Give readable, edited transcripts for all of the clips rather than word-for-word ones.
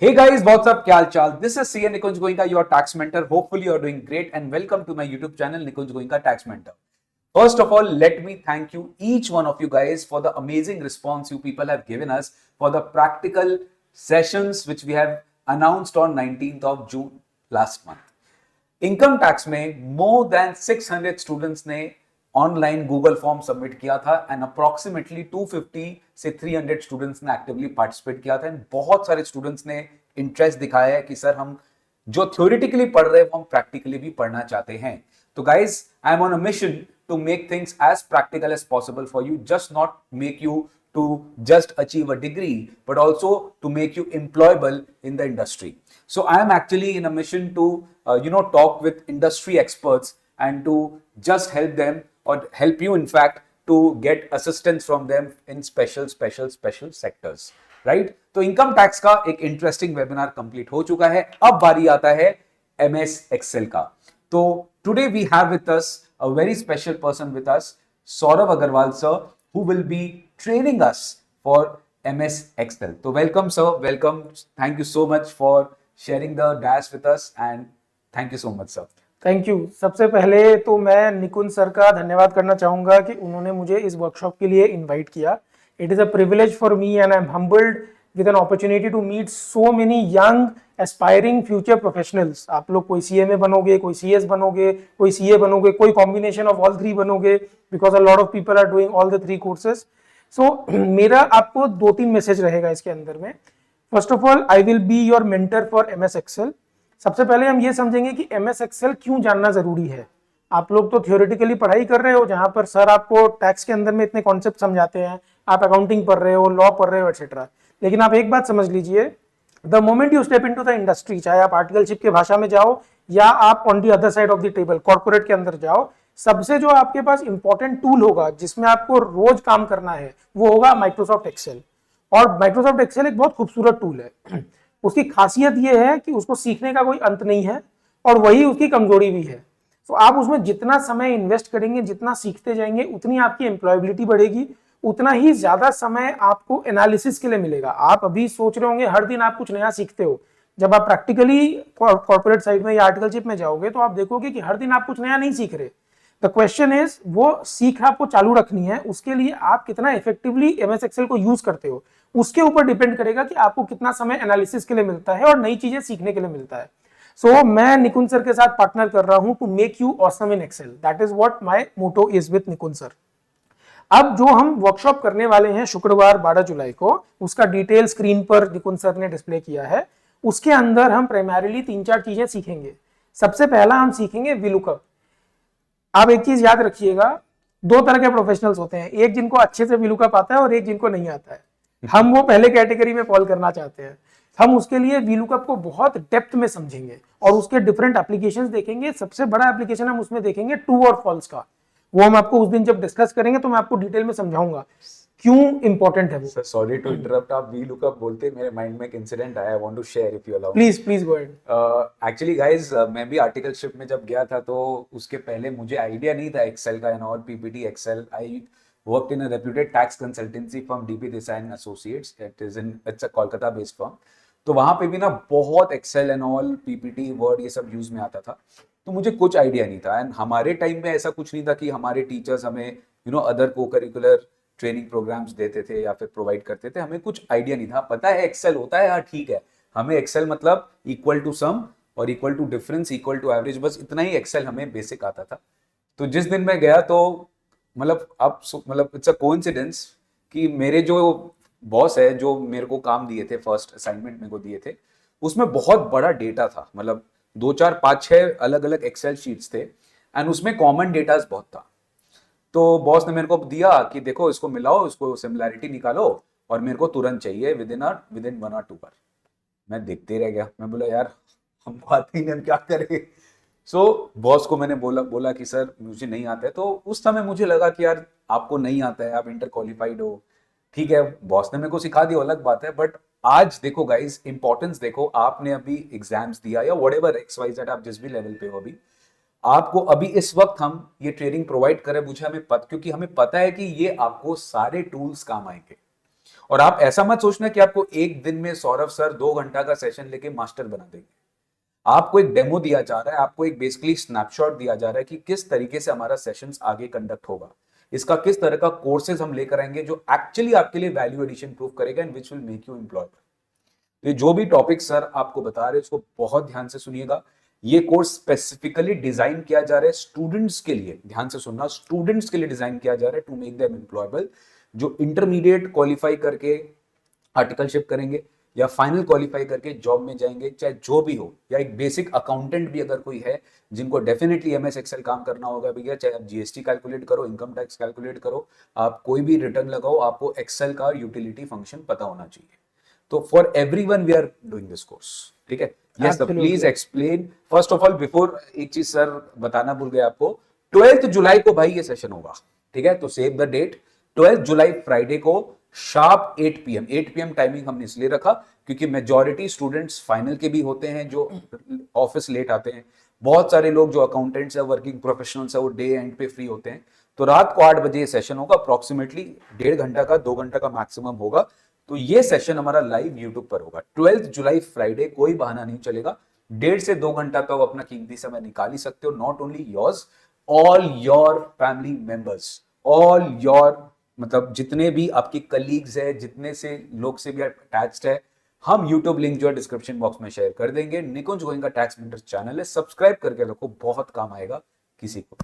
Hey guys, what's up? क्या हाल चाल? This is CA Nikunj Goenka, your tax mentor. Hopefully you're doing great and welcome to my YouTube channel Nikunj Goenka Tax Mentor. First of all, let me thank you each one of you guys for the amazing response you people have given us for the practical sessions which we have announced on 19th of June last month. Income tax में more than 600 students ने online Google form submit किया था and approximately 250 से 300 students ने actively participate किया था and बहुत सारे स्टूडेंट्स ने इंटरेस्ट दिखाया है कि सर हम जो थ्योरेटिकली पढ़ रहे हैं वो हम प्रैक्टिकली भी पढ़ना चाहते हैं. तो guys, I am on a mission to make things as practical as possible for you, just not make you to just achieve a degree, but also to make you employable in the industry. So I am actually in a mission to, talk with industry experts and to just help them or help you, in fact, to get assistance from them in special sectors. Right? तो income tax का एक interesting webinar complete हो चुका है. अब बारी आता है MS Excel का. तो today we have with us a very special person with us, Saurabh Agarwal sir, who will be training us for MS Excel. So welcome sir, welcome. Thank you so much for sharing the dash with us and thank you so much sir. Thank you. सबसे पहले तो मैं निकुंज sir का धन्यवाद करना चाहूँगा कि उन्होंने मुझे इस वर्कशॉप के लिए इनवाइट किया. It is a privilege for me and I am humbled with an opportunity to meet so many young aspiring future professionals. आप लोग कोई CA में बनोगे, कोई CS बनोगे, कोई CA बनोगे, कोई कॉम्बिनेशन ऑफ ऑल थ्री बनोगे, because a lot of people are doing all the three courses. So मेरा आपको 2-3 मैसेज रहेगा इसके अंदर में. First of all, I will be your mentor for MS Excel. सबसे पहले हम ये समझेंगे कि MS Excel क्यों जानना जरूरी है. आप लोग तो थियोरेटिकली पढ़ाई कर रहे हो, जहां पर सर आपको टैक्स के अंदर में इतने कॉन्सेप्ट समझाते हैं, आप अकाउंटिंग पढ़ रहे हो, लॉ पढ़ रहे हो, एक्सेट्रा. लेकिन आप एक बात समझ लीजिए, the moment you step into the industry, चाहे आप आर्टिकलशिप के भाषा में जाओ या आप on the other side of the table corporate के अंदर जाओ, सबसे जो आपके पास इंपॉर्टेंट टूल होगा जिसमें आपको रोज काम करना है वो होगा माइक्रोसॉफ्ट एक्सेल. और माइक्रोसॉफ्ट एक्सेल एक बहुत खूबसूरत टूल है. उसकी खासियत यह है कि उसको सीखने का कोई अंत नहीं है और वही उसकी कमजोरी भी है. तो आप उसमें जितना समय इन्वेस्ट करेंगे, जितना सीखते जाएंगे, उतनी आपकी एम्प्लॉयबिलिटी बढ़ेगी, उतना ही ज्यादा समय आपको एनालिसिस के लिए मिलेगा. आप अभी सोच रहे होंगे हर दिन आप कुछ नया सीखते हो. जब आप प्रैक्टिकली कॉर्पोरेट साइड में या आर्टिकलशिप में जाओगे तो आप देखोगे कि हर दिन आप कुछ नया नहीं सीख रहे. द क्वेश्चन इज, वो सीख आपको चालू रखनी है, उसके लिए आप कितना इफेक्टिवली MS Excel को यूज करते हो, उसके ऊपर डिपेंड करेगा कि आपको कितना समय एनालिसिस के लिए मिलता है और नई चीजें सीखने के लिए मिलता है. सो मैं निकुंज सर के साथ पार्टनर कर रहा हूं to make you awesome in Excel. That is what my motto is with Nikunj sir. अब जो हम वर्कशॉप करने वाले हैं शुक्रवार 12 जुलाई को, उसका डिटेल स्क्रीन पर निकुंज सर ने डिस्प्ले किया है. उसके अंदर हम प्राइमरीली 3-4 चीजें सीखेंगे. सबसे पहला हम सीखेंगे VLOOKUP. आप एक चीज याद रखिएगा, 2 तरह के प्रोफेशनल्स होते हैं, एक जिनको अच्छे से VLOOKUP आता है और एक जिनको नहीं आता है. हम वो पहले कैटेगरी में फॉल करना चाहते हैं. हम उसके लिए VLOOKUP को बहुत डेप्थ में समझेंगे और उसके डिफरेंट एप्लीकेशंस देखेंगे. सबसे बड़ा एप्लीकेशन हम उसमें देखेंगे ट्रू और फॉल्स का. वो हम आपको उस दिन जब डिस्कस करेंगे तो मैं आपको डिटेल में समझाऊंगा क्यों इंपॉर्टेंट है वो. सर सॉरी टू इंटरप्ट, आप VLOOKUP बोलते मेरे माइंड में एक इंसिडेंट आया, I want to share if you allow. Please go ahead. Actually guys, मैं भी आर्टिकलशिप में जब गया था तो उसके पहले मुझे आइडिया नहीं था एक्सेल का and all, PPT Excel. I worked in a reputed tax consultancy firm DP Desai and Associates. It's a Kolkata based firm. तो वहां पे भी ना बहुत Excel and all, PPT, Word, ये सब यूज में आता था. तो मुझे कुछ आइडिया नहीं था एंड हमारे टाइम में ऐसा कुछ नहीं था कि हमारे टीचर्स हमें अदर को करिकुलर ट्रेनिंग प्रोग्राम्स देते थे या फिर प्रोवाइड करते थे. हमें कुछ आइडिया नहीं था. पता है एक्सेल होता है, हाँ ठीक है, हमें एक्सेल मतलब इक्वल टू सम और equal to difference equal to average, बस इतना ही एक्सेल हमें बेसिक आता था. तो जिस दिन मैं गया तो मतलब इट्स अ कोइंसिडेंस कि मेरे जो बॉस है, जो मेरे को काम दिए थे, फर्स्ट असाइनमेंट मेरे को दिए थे, उसमें बहुत बड़ा डेटा था. मतलब 2-4-5-6 अलग अलग एक्सेल शीट्स थे एंड उसमें कॉमन डेटास बहुत था. तो बॉस ने मेरे को दिया कि देखो इसको मिलाओ, इसको सिमिलैरिटी निकालो और मेरे को तुरंत चाहिए विद इन 1 or 2 आवर. मैं देखते रह गया. मैं बोला यार हमको आते ही नहीं, हम क्या करें. सो बॉस को मैंने बोला कि सर मुझे नहीं आता है. तो उस समय मुझे लगा कि यार आपको नहीं आता है, आप इंटर क्वालिफाइड हो, ठीक है, बॉस ने मेरे को सिखा दिया, अलग बात है. बट आज देखो गाइस, इंपॉर्टेंस देखो, आपने अभी एग्जाम्स दिया या व्हाटएवर XYZ, आप जिस भी लेवल पे हो अभी, आपको अभी इस वक्त हम ये ट्रेनिंग प्रोवाइड करें, मुझे क्योंकि हमें पता है कि ये आपको सारे टूल्स काम आएंगे. और आप ऐसा मत सोचना कि आपको एक दिन में सौरभ सर 2 घंटा का सेशन लेके मास्टर बना देंगे। आपको एक डेमो दिया जा रहा है, आपको एक बेसिकली स्नैपशॉट दिया जा रहा है कि किस तरीके से हमारा सेशंस आगे कंडक्ट होगा, इसका किस तरह का कोर्सेज हम लेकर आएंगे जो एक्चुअली आपके लिए वैल्यू एडिशन प्रूव करेगा and which will make you employable. तो ये जो भी टॉपिक सर आपको बता रहे हैं उसको बहुत ध्यान से सुनिएगा। ये कोर्स स्पेसिफिकली डिजाइन किया जा रहा है स्टूडेंट्स के लिए, ध्यान से सुनना, स्टूडेंट्स के लिए डिजाइन किया जा रहा है टू मेक देम एम्प्लॉयबल, जो इंटरमीडिएट क्वालिफाई करके आर्टिकलशिप करेंगे या फाइनल क्वालिफाई करके जॉब में जाएंगे, चाहे जो भी हो, या एक बेसिक अकाउंटेंट भी अगर कोई है जिनको डेफिनेटली एमएस एक्सेल काम करना होगा भैया, चाहे आप जीएसटी कैलकुलेट करो, इनकम टैक्स कैलकुलेट करो, आप कोई भी रिटर्न लगाओ, आपको एक्सेल का यूटिलिटी फंक्शन पता होना चाहिए। तो for everyone we are doing this course, ठीक है। Yes sir, please explain first of all. Before, एक चीज सर बताना भूल गए आपको, 12 जुलाई को भाई ये सेशन होगा, ठीक है, तो save the date, 12 July Friday को शार्प 8 PM। 8 PM टाइमिंग हमने इसलिए रखा क्योंकि मेजॉरिटी स्टूडेंट्स फाइनल के भी होते हैं जो ऑफिस लेट आते हैं, बहुत सारे लोग जो अकाउंटेंट्स है, वर्किंग प्रोफेशनल्स है, वो डे एंड पे फ्री होते हैं। तो रात को 8 बजे सेशन होगा, अप्रोक्सीमेटली 1.5 घंटा का, 2 घंटा का मैक्सिमम होगा। तो ये सेशन हमारा लाइव यूट्यूब पर होगा 12 जुलाई फ्राइडे, कोई बहाना नहीं चलेगा। 1.5 से 2 घंटा तो आप अपना कीमती समय निकाल ही सकते हो। Not only yours, all your family members, all your, मतलब जितने भी आपके कलीग्स है, जितने से लोग से भी अटैच्ड है, हम यूट्यूब लिंक जो है डिस्क्रिप्शन बॉक्स में शेयर कर देंगे। निकुंज गोयनका टैक्स मेंटर्स चैनल है, सब्सक्राइब करके रखो, बहुत काम आएगा किसी को।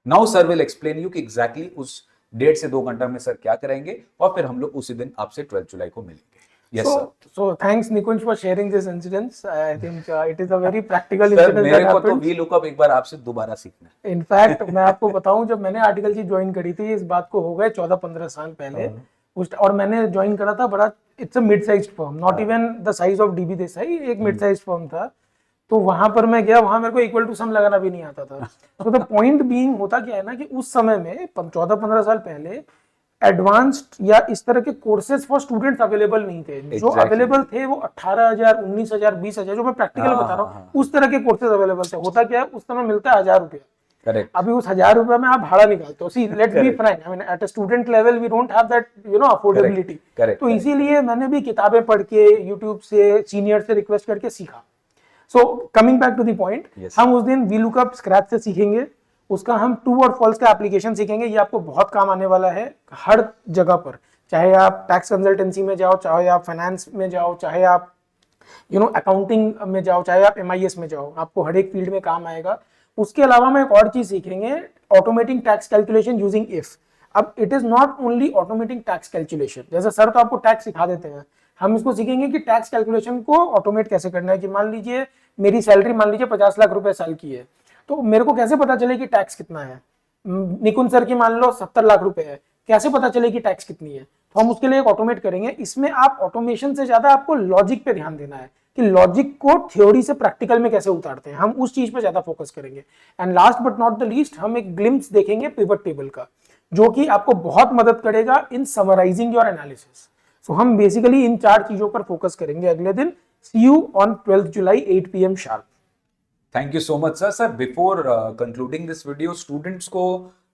Now sir will explain you कि एग्जैक्टली उस 1.5 से 2 घंटा में सर क्या करेंगे, और फिर हम लोग उसी दिन आपसे 12 जुलाई को मिलेंगे। Yes, sir. So thanks Nikunj for sharing this incidents. I think it is a very practical sir incident मेरे that को तो happened. वी लुकअप एक बार आपसे दोबारा सीखना है। In fact, मैं आपको बताऊं, जब मैंने आर्टिकलशिप ज्वाइन करी थी, इस बात को हो गए 14-15 साल पहले, और मैंने ज्वाइन करा था बड़ा, it's a mid sized firm, not even the size of dB Desai, एक मिड साइज्ड फर्म था। तो वहां पर मैं गया, वहां मेरे को इक्वल टू सम लगाना भी नहीं आता था। तो द पॉइंट बीइंग, होता क्या है ना कि उस समय में 14-15 साल पहले एडवांस्ड या इस तरह के कोर्सेज फॉर स्टूडेंट्स अवेलेबल नहीं थे। जो अवेलेबल थे वो 18,000, 19,000, 20,000, जो मैं प्रैक्टिकल बता रहा हूँ, उस तरह के कोर्सेज अवेलेबल थे। होता क्या है, उस समय मिलता है 1,000 रुपया। करेक्ट। अभी उस 1,000 रुपया में आप भाड़ा निकालते हो। See, let's be frank, I mean at a student level we don't have that affordability. तो इसीलिए मैंने भी किताबें पढ़ के, यूट्यूब से, सीनियर से रिक्वेस्ट करके सीखा। So coming back to the point, हम उस दिन वी लुकअप स्क्रैच से सीखेंगे, उसका हम ट्रू और फॉल्स का एप्लीकेशन सीखेंगे। ये आपको बहुत काम आने वाला है हर जगह पर, चाहे आप टैक्स कंसल्टेंसी में जाओ, चाहे आप फाइनेंस में जाओ, चाहे आप अकाउंटिंग में जाओ, चाहे आप MIS में जाओ, आपको हर एक फील्ड में काम आएगा। उसके अलावा मैं एक और चीज सीखेंगे, automating tax calculation using if. अब it is not only automating tax calculation, जैसे सर तो आपको टैक्स सिखा देते हैं, हम इसको सीखेंगे कि टैक्स कैलकुलेशन को ऑटोमेट कैसे करना है। कि मान लीजिए मेरी सैलरी, मान लीजिए 50 लाख रुपए साल की है, तो मेरे को कैसे पता चले कि टैक्स कितना है। निकुंज सर की मान लो 70 लाख रुपए है, कैसे पता चले कि टैक्स कितनी है। तो हम उसके लिए एक ऑटोमेट करेंगे। इसमें आप ऑटोमेशन से ज्यादा आपको लॉजिक पे ध्यान देना है कि लॉजिक को थ्योरी से प्रैक्टिकल में कैसे उतारते हैं, हम उस चीज पे ज्यादा फोकस करेंगे। And last but not the least, हम एक ग्लिम्स देखेंगे पिवट टेबल का, जो कि आपको बहुत मदद करेगा इन समराइजिंग योर एनालिसिस। सो हम बेसिकली इन 4 चीजों पर फोकस करेंगे अगले दिन। See you on 12 July 8 PM sharp. Thank you so much sir. Sir before concluding this video, students को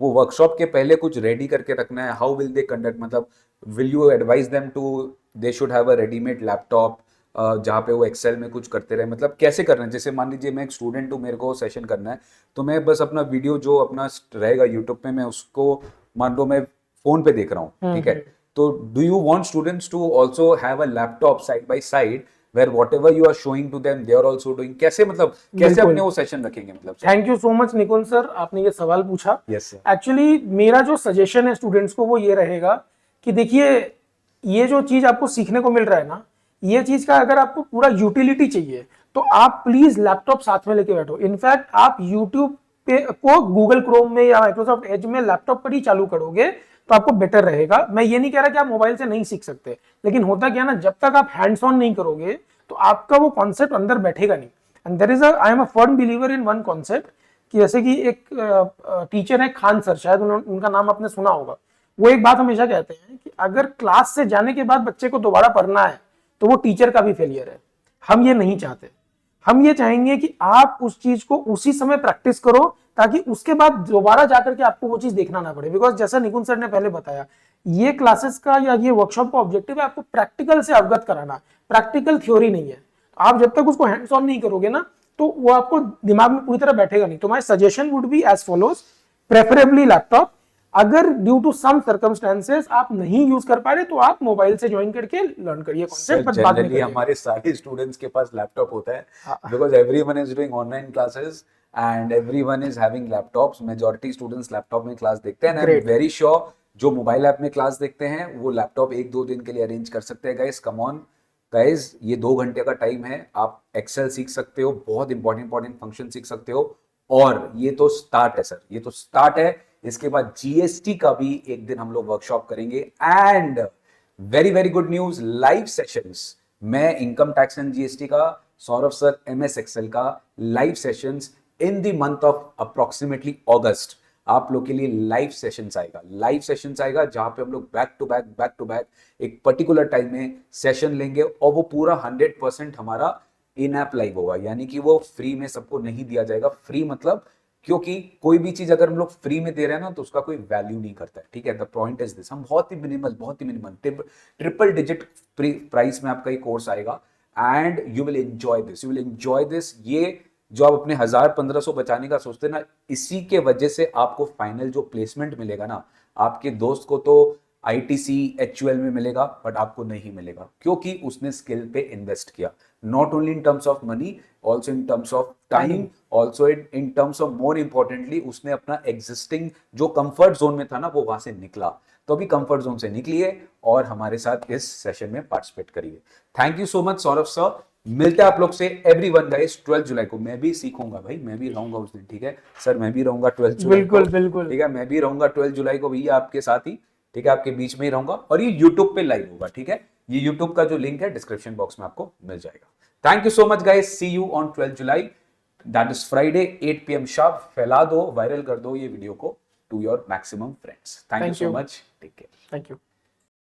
वो वर्कशॉप के पहले कुछ रेडी करके रखना है। हाउ विल दे कंडक्ट, मतलब will you advise them to they should have a readymade laptop जहाँ पे वो एक्सेल में कुछ करते रहे, मतलब कैसे करना है। जैसे मान लीजिए मैं एक स्टूडेंट हूँ, मेरे को सेशन करना है, तो मैं बस अपना वीडियो जो अपना रहेगा यूट्यूब पे, मैं उसको मान लो मैं फोन पे देख रहा हूँ, ठीक है। तो do you want students to also have a laptop side by side where whatever you are showing to them they are also doing, कैसे, मतलब कैसे अपने वो सेशन रखेंगे, मतलब। Thank you so much Nikunj sir, आपने ये सवाल पूछा। Yes sir. एक्चुअली मेरा जो सजेशन है स्टूडेंट्स को वो ये रहेगा कि देखिए, ये जो चीज आपको सीखने को मिल रहा है ना, ये चीज का अगर आपको पूरा यूटिलिटी चाहिए तो आप प्लीज लैपटॉप साथ में लेके बैठो। इनफैक्ट आप यूट्यूब पे को गूगल क्रोम में या माइक्रोसॉफ्ट एज में लैपटॉप पर ही चालू करोगे तो आपको बेटर रहेगा। मैं ये नहीं कह रहा कि आप मोबाइल से नहीं सीख सकते, लेकिन होता क्या ना, जब तक आप हैंड्स ऑन नहीं करोगे तो आपका वो कॉन्सेप्ट अंदर बैठेगा नहीं। And there is I am a firm believer in one concept, कि जैसे कि एक टीचर है खान सर, शायद उनका नाम आपने सुना होगा। वो एक बात हमेशा कहते हैं कि अगर क्लास से जाने के बाद बच्चे को दोबारा पढ़ना है तो वो टीचर का भी फेलियर है। हम ये नहीं चाहते, हम ये चाहेंगे कि आप उस चीज को उसी समय प्रैक्टिस करो, ताकि उसके बाद दोबारा जाकर के आपको वो चीज देखना ना पड़े। बिकॉज जैसा निकुंज सर ने पहले बताया, ये क्लासेस का या ये वर्कशॉप का ऑब्जेक्टिव है आपको प्रैक्टिकल से अवगत कराना, प्रैक्टिकल थ्योरी नहीं है। आप जब तक उसको हैंड्स ऑन नहीं करोगे ना तो वो आपको दिमाग में पूरी तरह बैठेगा नहीं। तो my suggestion would be as follows, preferably laptop. अगर ड्यू टू सम सर्कमस्टेंसेस आप नहीं यूज कर पा रहे तो आप मोबाइल से ज्वाइन करके लर्न करिए कॉन्सेप्ट, बट बाद में जनरली करिए। हमारे सारे स्टूडेंट्स के पास लैपटॉप होता है, हाँ। Because everyone is doing online classes and everyone is having laptops. Majority students laptop में क्लास देखते हैं, and I am great. Very sure जो मोबाइल ऐप में क्लास देखते हैं वो लैपटॉप 1-2 दिन के लिए अरेंज कर सकते हैं। गाइस कम ऑन गाइस, ये 2 घंटे का टाइम है, आप एक्सेल सीख सकते हो, बहुत इंपॉर्टेंट फंक्शन सीख सकते हो, और ये तो स्टार्ट है सर, ये तो स्टार्ट है। इसके बाद जीएसटी का भी एक दिन हम लोग वर्कशॉप करेंगे, and very very good news, live sessions. मैं इनकम टैक्स एंड जीएसटी का, सौरभ सर एमएस एक्सेल का live sessions in the month of approximately August आप लोग के लिए लाइव सेशंस आएगा जहां पे हम लोग बैक टू बैक एक पर्टिकुलर टाइम में सेशन लेंगे, और वो पूरा 100% हमारा इन ऐप लाइव होगा, यानी कि वो फ्री में सबको नहीं दिया जाएगा। फ्री मतलब, क्योंकि कोई भी चीज अगर हम लोग फ्री में दे रहे हैं ना तो उसका कोई वैल्यू नहीं करता है, ठीक है। द पॉइंट इज दिस, हम बहुत ही मिनिमल ट्रिपल डिजिट प्राइस में आपका ये कोर्स आएगा, and you will enjoy this. ये जो आप अपने 1000-1500 बचाने का सोचते हैं ना, इसी के वजह से आपको फाइनल जो प्लेसमेंट मिलेगा ना, आपके दोस्त को तो आईटीसी एचयूएल में मिलेगा, बट आपको नहीं मिलेगा, क्योंकि उसने स्किल पे इन्वेस्ट किया, not only in terms of money, also in terms of time, also in terms of more importantly उसने अपना एग्जिस्टिंग जो कंफर्ट जोन में था ना वो वहां से निकला। तो अभी कंफर्ट जोन से निकलिए और हमारे साथ इस सेशन में पार्टिसिपेट करिए। Thank you so much Saurabh sir, मिलते हैं आप लोग से एवरीवन गाइस 12 जुलाई को। मैं भी सीखूंगा भाई, मैं भी रहूंगा उस दिन, ठीक है सर, मैं भी रहूंगा 12 जुलाई को, बिल्कुल। ठीक है, मैं भी रहूंगा 12 जुलाई को भैया आपके साथ ही, ठीक है, आपके बीच में ही रहूंगा, और ये यूट्यूब पे लाइव होगा, ठीक है। ये यूट्यूब का जो लिंक है डिस्क्रिप्शन बॉक्स में आपको मिल जाएगा। Thank you so much guys, see you on 12 July, that is Friday 8 PM sharp. फैला दो, वायरल कर दो ये वीडियो को to your maximum friends. Thank you so much, take care. Thank you.